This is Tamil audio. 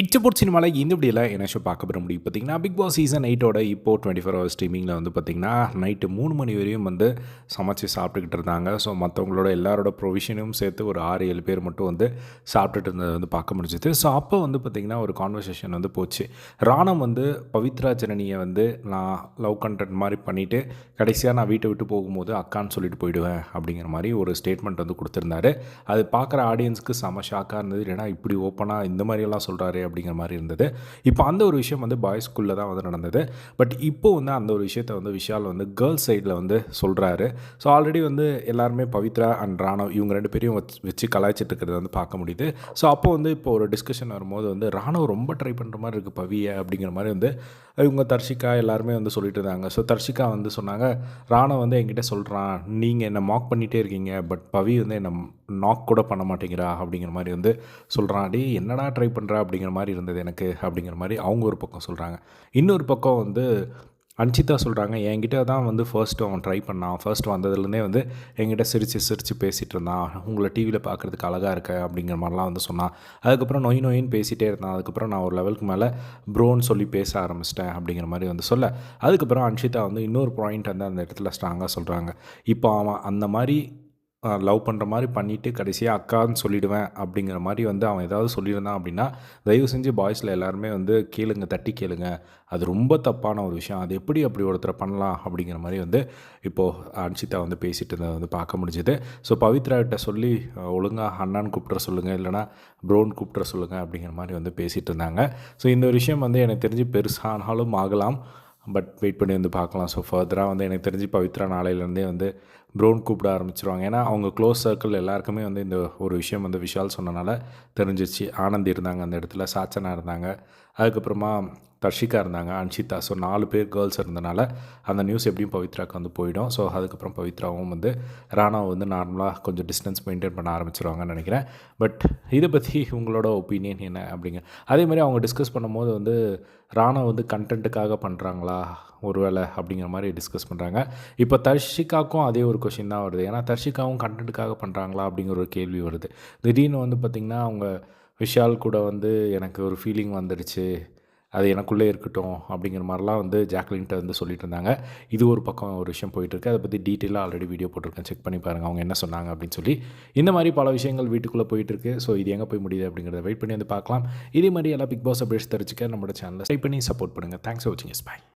இச்சபோர்ட் சினிமாவில் இந்த இப்படியில் என்ன ஷோ பார்க்க பெற முடியும் பார்த்தீங்கன்னா பிக் பாஸ் சீசன் 8ஓட இப்போது 24 ஹவர்ஸ் ஸ்ட்ரீமிங்கில் வந்து பார்த்திங்கன்னா நைட்டு 3 மணி வரையும் வந்து சமைச்சு சாப்பிட்டுக்கிட்டு இருந்தாங்க. ஸோ மற்றவங்களோட எல்லாரோட ப்ரொவிஷனும் சேர்த்து ஒரு 6-7 பேர் மட்டும் வந்து சாப்பிட்டுட்டு இருந்தது வந்து பார்க்க முடிஞ்சுது. ஸோ அப்போ வந்து பார்த்திங்கன்னா ஒரு கான்வர்சேஷன் வந்து போச்சு. ராணம் வந்து பவித்ரா ஜனனியை வந்து நான் லவ் கண்டென்ட் மாதிரி பண்ணிவிட்டு கடைசியாக நான் வீட்டை விட்டு போகும்போது அக்கான்னு சொல்லிட்டு போயிடுவேன் அப்படிங்கிற மாதிரி ஒரு ஸ்டேட்மெண்ட் வந்து கொடுத்துருந்தாரு. அது பார்க்குற ஆடியன்ஸுக்கு செம ஷாக்காக இருந்தது. ஏன்னா இப்படி ஓப்பனாக இந்த மாதிரியெல்லாம் சொல்கிறாரு அப்படிங்கிற மாதிரி இருந்தது. இப்போ அந்த ஒரு விஷயம் வந்து பாய்ஸ் ஸ்கூலில் தான் வந்து நடந்தது. பட் இப்போ வந்து அந்த ஒரு விஷயத்தை வந்து விஷால் வந்து கேர்ள்ஸ் சைடில் வந்து சொல்கிறாரு. ஸோ ஆல்ரெடி வந்து எல்லாருமே பவித்ரா அண்ட் ராணவ் இவங்க 2 பேரையும் வச்சு கலாய்ச்சிட்டு இருக்கிறத வந்து பார்க்க முடியுது. ஸோ அப்போ வந்து இப்போ ஒரு டிஸ்கஷன் வரும்போது வந்து ராணவ் ரொம்ப ட்ரை பண்ணுற மாதிரி இருக்குது பவியை அப்படிங்கிற மாதிரி வந்து இவங்க தர்ஷிகா எல்லாருமே வந்து சொல்லிட்டு இருந்தாங்க. ஸோ தர்ஷிகா வந்து சொன்னாங்க, ராணவ் வந்து என்கிட்ட சொல்கிறான், நீங்கள் என்னை மாக் பண்ணிகிட்டே இருக்கீங்க, பட் பவி வந்து என்னை நாக் கூட பண்ண மாட்டேங்கிறா அப்படிங்கிற மாதிரி வந்து சொல்கிறான். அடி என்னடா ட்ரை பண்ணுறா அப்படிங்கிற மாதிரி இருந்தது எனக்கு அப்படிங்கிற மாதிரி அவங்க ஒரு பக்கம் சொல்கிறாங்க. இன்னொரு பக்கம் வந்து அன்ஷிதா சொல்கிறாங்க, என்கிட்ட தான் வந்து ஃபர்ஸ்ட்டு அவன் ட்ரை பண்ணான், ஃபர்ஸ்ட் வந்ததுலேருந்தே வந்து என்கிட்ட சிரித்து பேசிகிட்டு இருந்தான், உங்களை டிவியில் பார்க்குறதுக்கு அழகாக இருக்க அப்படிங்கிற மாதிரிலாம் வந்து சொன்னான். அதுக்கப்புறம் நொயின்னு பேசிகிட்டே இருந்தான். அதுக்கப்புறம் நான் ஒரு லெவலுக்கு மேலே ப்ரோன்னு சொல்லி பேச ஆரம்பிச்சிட்டேன் அப்படிங்கிற மாதிரி வந்து சொல்ல, அதுக்கப்புறம் அன்ஷிதா வந்து இன்னொரு பாயிண்ட் வந்து அந்த இடத்துல ஸ்ட்ராங்காக சொல்கிறாங்க. இப்போ அவன் அந்த மாதிரி லவ் பண்ணுற மாதிரி பண்ணிவிட்டு கடைசியாக அக்கான்னு சொல்லிவிடுவேன் அப்படிங்கிற மாதிரி வந்து அவன் ஏதாவது சொல்லியிருந்தான் அப்படின்னா தயவு செஞ்சு பாய்ஸில் எல்லாருமே வந்து கேளுங்க, தட்டி கேளுங்க, அது ரொம்ப தப்பான ஒரு விஷயம், அது எப்படி அப்படி ஒருத்தரை பண்ணலாம் அப்படிங்கிற மாதிரி வந்து இப்போது அன்ஷிதா வந்து பேசிகிட்டு இருந்ததை வந்து பார்க்க முடிஞ்சுது. ஸோ பவித்ராகிட்ட சொல்லி ஒழுங்காக அண்ணான்னு கூப்பிட்ற சொல்லுங்கள், இல்லைனா ப்ரோன் கூப்பிட்ற சொல்லுங்கள் அப்படிங்கிற மாதிரி வந்து பேசிகிட்டு இருந்தாங்க. ஸோ இந்த ஒரு விஷயம் வந்து எனக்கு தெரிஞ்சு பெருசானாலும் ஆகலாம், பட் வெயிட் பண்ணி வந்து பார்க்கலாம். ஸோ ஃபர்தராக வந்து எனக்கு தெரிஞ்சு பவித்ரா நாளையிலேருந்தே வந்து ப்ரோன் கூப்பிட ஆரம்பிச்சிருவாங்க. ஏன்னா அவங்க க்ளோஸ் சர்க்கிள் எல்லாருக்குமே வந்து இந்த ஒரு விஷயம் வந்து விஷால் சொன்னனால தெரிஞ்சிச்சு. ஆனந்தி இருந்தாங்க அந்த இடத்துல, சாச்சனா இருந்தாங்க, அதுக்கப்புறமா தர்ஷிகா இருந்தாங்க, அன்ஷிதா. ஸோ 4 பேர் கேர்ள்ஸ் இருந்தனால அந்த நியூஸ் எப்படியும் பவித்ராவுக்கு வந்து போயிடும். ஸோ அதுக்கப்புறம் பவித்ராவும் வந்து ராணாவை வந்து நார்மலாக கொஞ்சம் டிஸ்டன்ஸ் மெயின்டைன் பண்ண ஆரம்பிச்சிருவாங்கன்னு நினைக்கிறேன். பட் இதை பற்றி உங்களோட ஒப்பீனியன் என்ன அப்படிங்க? அதே மாதிரி அவங்க டிஸ்கஸ் பண்ணும்போது வந்து ராணவ் வந்து கண்டென்ட்டுக்காக பண்ணுறாங்களா ஒரு வேளை அப்படிங்கிற மாதிரி டிஸ்கஸ் பண்ணுறாங்க. இப்போ தர்ஷிகாவுக்கும் அதே ஒரு கொஷின் தான் வருது. ஏன்னா தர்ஷிகாவும் கண்டென்ட்டுக்காக பண்ணுறாங்களா அப்படிங்கிற ஒரு கேள்வி வருது. திடீர்னு வந்து பார்த்திங்கன்னா அவங்க விஷால் கூட வந்து எனக்கு ஒரு ஃபீலிங் வந்துடுச்சு, அது எனக்குள்ளே இருக்கட்டும் அப்படிங்கிற மாதிரிலாம் வந்து ஜாக்லின்கிட்ட வந்து சொல்லிட்டு இருந்தாங்க. இது ஒரு பக்கம் ஒரு விஷயம் போயிட்டுருக்கு. அதை பற்றி டீட்டெயிலாக ஆல்ரெடி வீடியோ போட்டிருக்கேன், செக் பண்ணி பாருங்கள் அவங்க என்ன சொன்னாங்க அப்படின்னு சொல்லி. இந்த மாதிரி பல விஷயங்கள் வீட்டுக்குள்ளே போயிட்டுருக்கு. ஸோ இது எங்கே போய் முடியுது அப்படிங்கிறத வெயிட் பண்ணி வந்து பார்க்கலாம். இதே மாதிரி எல்லாம் பிக் பாஸ் அப்டேட்ஸ் தெரிஞ்சுக்க நம்மளோட சேனலை டைப் பண்ணி சப்போர்ட் பண்ணுங்கள். தேங்க்ஸ் ஃபார் வாட்சிங். Yes, by.